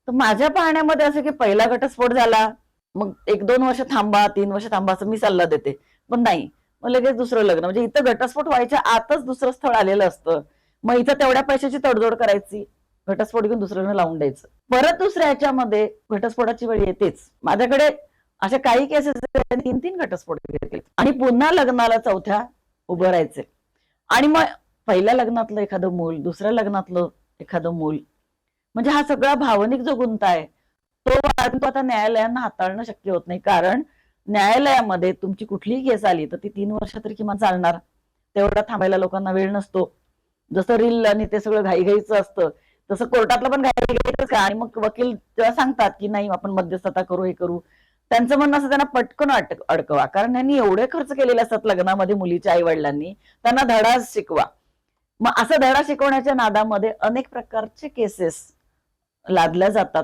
तर माझ्या पाहण्यामध्ये असं की पहिला घटस्फोट झाला, मग 1-2 वर्ष थांबा, 3 वर्ष थांबा असं मी सल्ला देते. पण नाही. मग लगेच दुसरं लग्न. म्हणजे इथं घटस्फोट व्हायच्या आतच दुसरं स्थळ आलेलं असतं. मग इथं तेवढ्या पैशाची तडजोड करायची. घटस्फोट घेऊन दुसऱ्यानं लावून द्यायचं. परत दुसऱ्या ह्याच्यामध्ये घटस्फोटाची वेळ येतेच. माझ्याकडे अशा काही केसेस 3-3 घटस्फोट घेतले आणि पुन्हा लग्नाला चौथ्या उभं राहायचे. आणि मग पहिल्या लग्नातलं एखादं मूल, दुसऱ्या लग्नातलं एखादं मूल, म्हणजे हा सगळा भावनिक जो गुंता आहे तो आता न्यायालयांना हाताळणं शक्य होत नाही. कारण न्यायालयामध्ये तुमची कुठलीही केस आली तर ती 3 वर्ष तरी किमान चालणार. तेवढा थांबायला लोकांना वेळ नसतो. जसं रील आणि ते सगळं घाईघाईचं असतं तसं कोर्टातलं पण घाईघाईच का. आणि मग वकील जेव्हा सांगतात की नाही आपण मध्यस्थता करू, हे करू, त्यांचं म्हणणं असं त्यांना पटकन अडकवा. कारण त्यांनी एवढे खर्च केलेले असतात लग्नामध्ये मुलीच्या आई वडिलांनी, त्यांना धडा शिकवा. मग असं धडा शिकवण्याच्या नादामध्ये अनेक प्रकारचे केसेस लादल्या जातात.